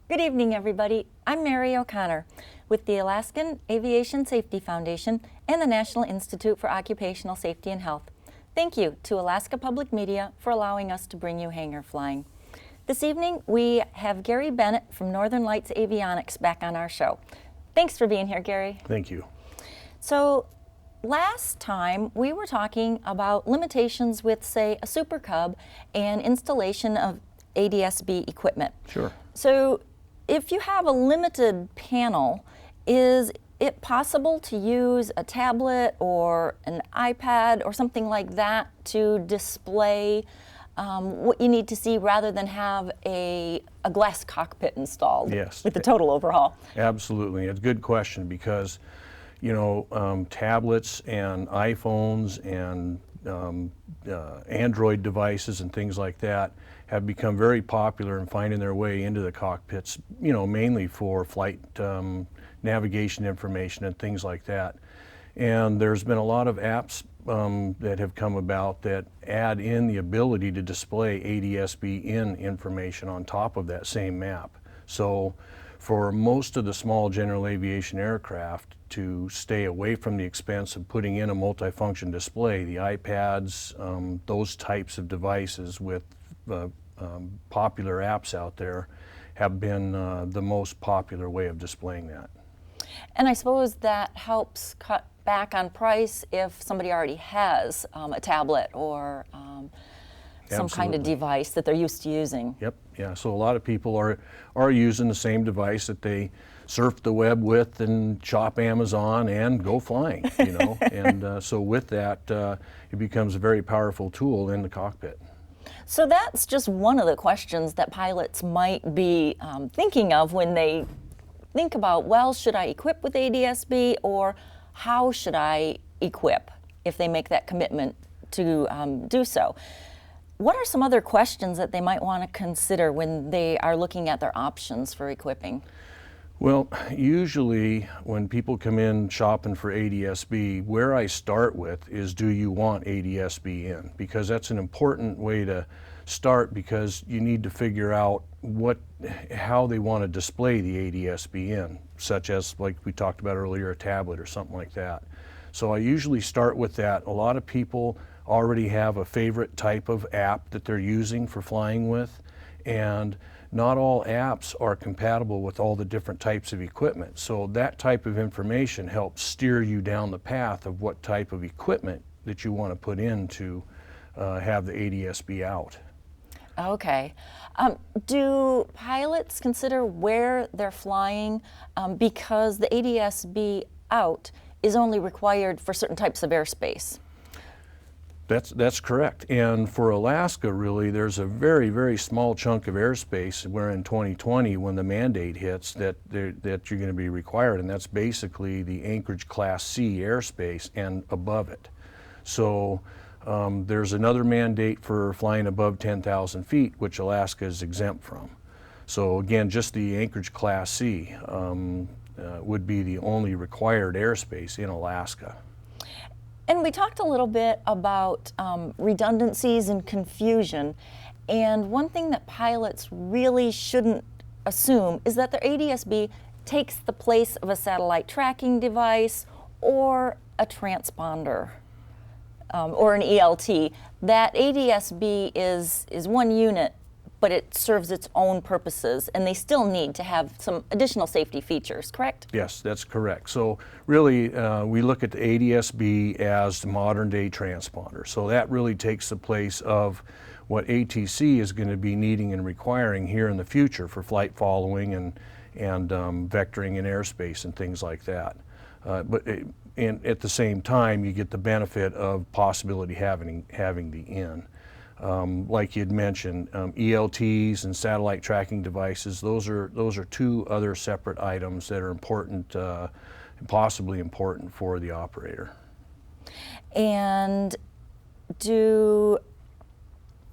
Good evening, everybody. I'm Mary O'Connor with the Alaskan Aviation Safety Foundation and the National Institute for Occupational Safety and Health. Thank you to Alaska Public Media for allowing us to bring you Hangar Flying. This evening, we have Gary Bennett from Northern Lights Avionics back on our show. Thanks for being here, Gary. Thank you. So, last time we were talking about limitations with, say, a Super Cub and installation of ADSB equipment. Sure. So, if you have a limited panel, is it possible to use a tablet or an iPad or something like that to display what you need to see rather than have a glass cockpit installed? Yes. With the total overhaul? Absolutely. It's a good question because, you know, tablets and iPhones and Android devices and things like that have become very popular in finding their way into the cockpits, you know, mainly for flight navigation information and things like that. And there's been a lot of apps that have come about that add in the ability to display ADSB in information on top of that same map. So for most of the small general aviation aircraft to stay away from the expense of putting in a multifunction display, the iPads, those types of devices with popular apps out there have been the most popular way of displaying that. And I suppose that helps cut back on price if somebody already has a tablet or some kind of device that they're used to using. Yep, yeah, so a lot of people are using the same device that they surf the web with and shop Amazon and go flying, you know. And so with that, it becomes a very powerful tool in the cockpit. So that's just one of the questions that pilots might be thinking of when they think about, well, should I equip with ADSB or how should I equip if they make that commitment to do so? What are some other questions that they might want to consider when they are looking at their options for equipping? Well, usually when people come in shopping for ADSB, where I start with is, do you want ADSB in? Because that's an important way to start, because you need to figure out how they want to display the ADSB in, such as, like we talked about earlier, a tablet or something like that. So I usually start with that. A lot of people already have a favorite type of app that they're using for flying with, and not all apps are compatible with all the different types of equipment. So that type of information helps steer you down the path of what type of equipment that you want to put in to have the ADSB out. Okay. Do pilots consider where they're flying because the ADSB out is only required for certain types of airspace? That's correct. And for Alaska, really, there's a very, very small chunk of airspace where in 2020, when the mandate hits, that you're going to be required, and that's basically the Anchorage Class C airspace and above it. So there's another mandate for flying above 10,000 feet, which Alaska is exempt from. So again, just the Anchorage Class C would be the only required airspace in Alaska. And we talked a little bit about redundancies and confusion, and one thing that pilots really shouldn't assume is that their ADSB takes the place of a satellite tracking device or a transponder or an ELT. That ADSB is one unit, but it serves its own purposes, and they still need to have some additional safety features, correct? Yes, that's correct. So really, we look at the ADSB as the modern day transponder. So that really takes the place of what ATC is going to be needing and requiring here in the future for flight following and vectoring in airspace and things like that. And at the same time, you get the benefit of possibility having the in. Like you'd mentioned, ELTs and satellite tracking devices, those are two other separate items that are important, possibly important for the operator. And do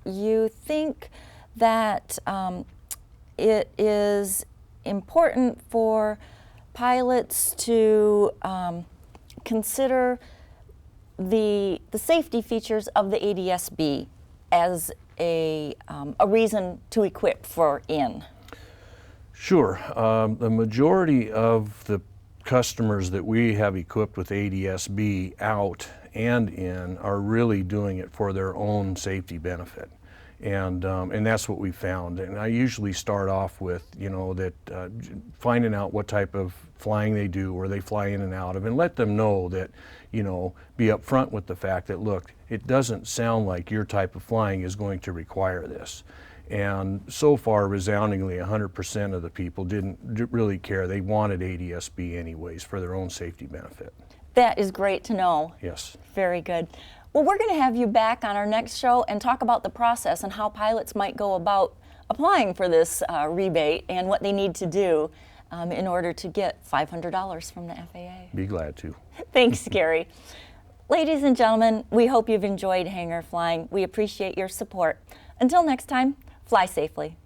you think that it is important for pilots to consider the safety features of the ADSB as a reason to equip for in? Sure. The majority of the customers that we have equipped with ADSB out and in are really doing it for their own safety benefit. And that's what we found. And I usually start off with, finding out what type of flying they do, where they fly in and out of, and let them know that, be upfront with the fact that, look, it doesn't sound like your type of flying is going to require this. And so far, resoundingly, 100% of the people didn't really care. They wanted ADSB anyways for their own safety benefit. That is great to know. Yes. Very good. Well, we're going to have you back on our next show and talk about the process and how pilots might go about applying for this rebate and what they need to do in order to get $500 from the FAA. Be glad to. Thanks, Gary. Ladies and gentlemen, we hope you've enjoyed Hangar Flying. We appreciate your support. Until next time, fly safely.